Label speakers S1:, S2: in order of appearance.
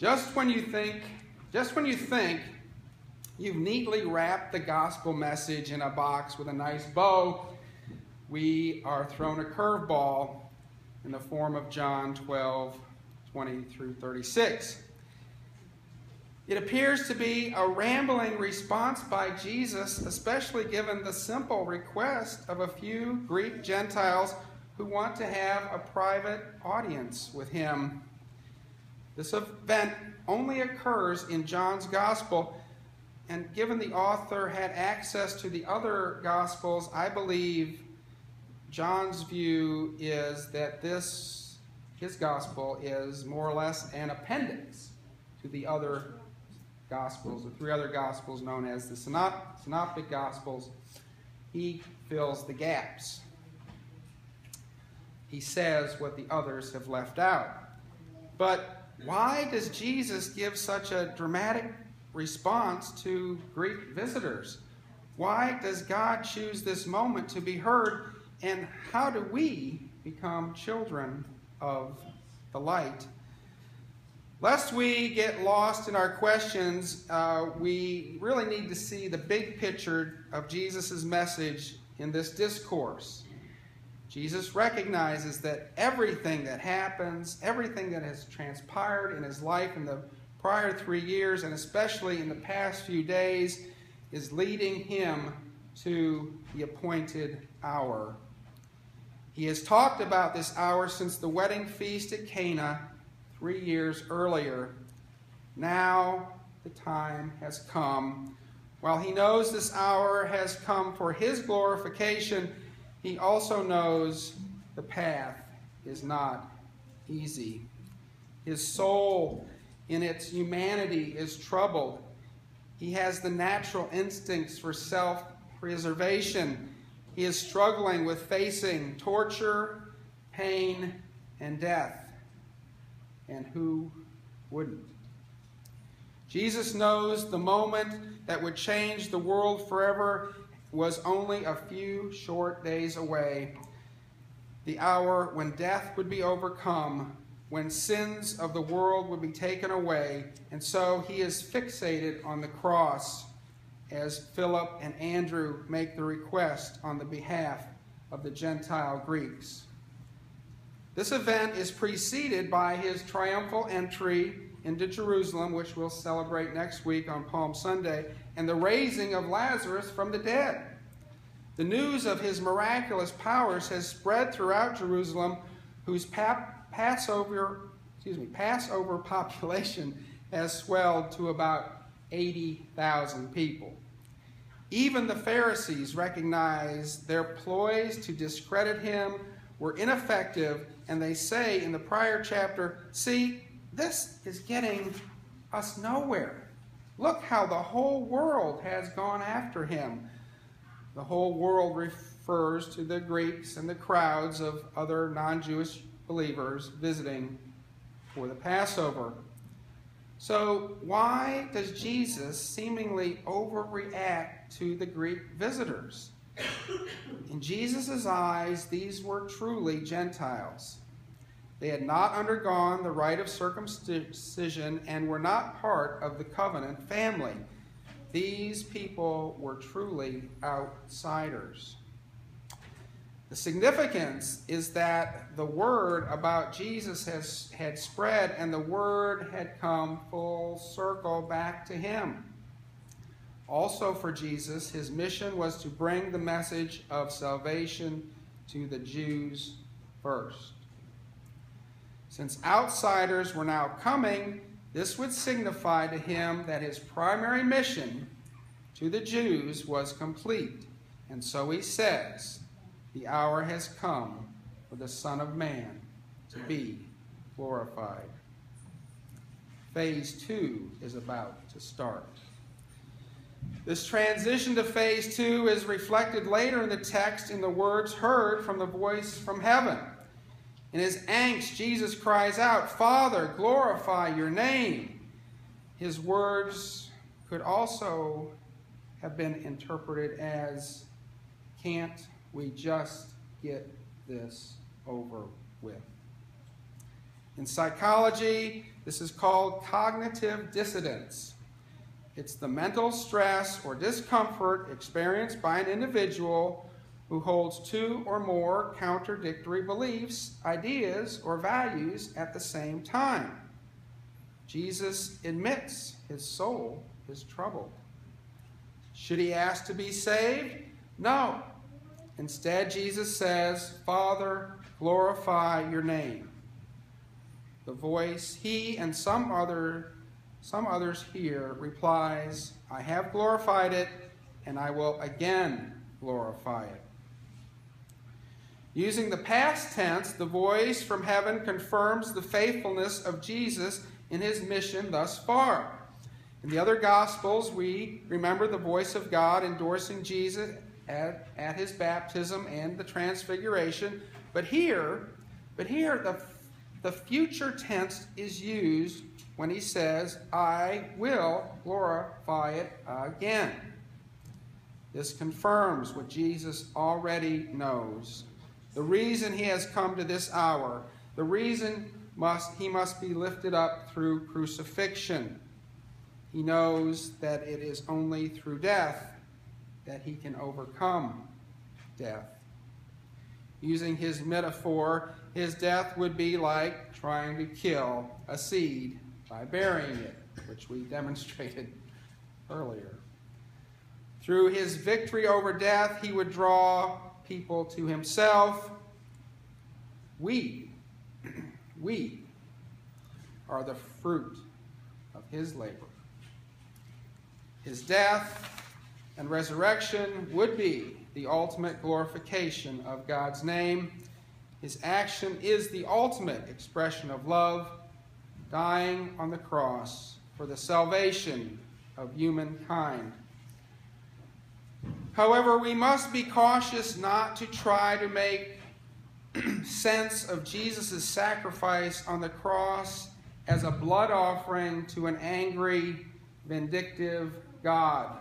S1: Just when you think you've neatly wrapped the gospel message in a box with a nice bow, we are thrown a curveball in the form of John 12:20 through 36. It appears to be a rambling response by Jesus, especially given the simple request of a few Greek Gentiles who want to have a private audience with him. This event only occurs in John's gospel, and given the author had access to the other gospels, I believe John's view is that his gospel is more or less an appendix to the other gospels, the three other gospels known as the synoptic gospels. He fills the gaps. He says what the others have left out. But why does Jesus give such a dramatic response to Greek visitors? Why does God choose this moment to be heard? And how do we become children of the light? Lest we get lost in our questions, we really need to see the big picture of Jesus' message in this discourse. Jesus recognizes that everything that happens, everything that has transpired in his life in the prior 3 years, and especially in the past few days, is leading him to the appointed hour. He has talked about this hour since the wedding feast at Cana 3 years earlier. Now the time has come. While he knows this hour has come for his glorification, he also knows the path is not easy. His soul in its humanity is troubled. He has the natural instincts for self-preservation. He is struggling with facing torture, pain, and death. And who wouldn't? Jesus knows the moment that would change the world forever was only a few short days away. The hour when death would be overcome, when sins of the world would be taken away, and so he is fixated on the cross as Philip and Andrew make the request on the behalf of the Gentile Greeks. This event is preceded by his triumphal entry into Jerusalem, which we'll celebrate next week on Palm Sunday, and the raising of Lazarus from the dead. The news of his miraculous powers has spread throughout Jerusalem, whose Passover population has swelled to about 80,000 people. Even the Pharisees recognized their ploys to discredit him were ineffective, and they say in the prior chapter, "See, this is getting us nowhere. Look how the whole world has gone after him." The whole world refers to the Greeks and the crowds of other non-Jewish believers visiting for the Passover. So why does Jesus seemingly overreact to the Greek visitors? In Jesus' eyes, these were truly Gentiles. They had not undergone the rite of circumcision and were not part of the covenant family. These people were truly outsiders. The significance is that the word about Jesus had spread, and the word had come full circle back to him. Also for Jesus, his mission was to bring the message of salvation to the Jews first. Since outsiders were now coming, this would signify to him that his primary mission to the Jews was complete. And so he says, "The hour has come for the Son of Man to be glorified." Phase 2 is about to start. This transition to phase 2 is reflected later in the text in the words heard from the voice from heaven. In his angst, Jesus cries out, "Father, glorify your name." His words could also have been interpreted as, "Can't we just get this over with?" In psychology, This is called cognitive dissonance. It's the mental stress or discomfort experienced by an individual who holds two or more contradictory beliefs, ideas, or values at the same time. Jesus admits his soul is troubled. Should he ask to be saved? No. Instead, Jesus says, Father, glorify your name. The voice he and some others hear replies, I have glorified it, and I will again glorify it. Using the past tense, the voice from heaven confirms the faithfulness of Jesus in his mission thus far. In the other Gospels, we remember the voice of God endorsing Jesus at his baptism and the transfiguration. But here the future tense is used when he says, I will glorify it again. This confirms what Jesus already knows. The reason he has come to this hour, the reason he must be lifted up through crucifixion. He knows that it is only through death that he can overcome death. Using his metaphor, his death would be like trying to kill a seed by burying it, which we demonstrated earlier. Through his victory over death, he would draw people to himself. We are the fruit of his labor. His death and resurrection would be the ultimate glorification of God's name. His action is the ultimate expression of love, dying on the cross for the salvation of humankind. However, we must be cautious not to try to make sense of Jesus' sacrifice on the cross as a blood offering to an angry, vindictive God.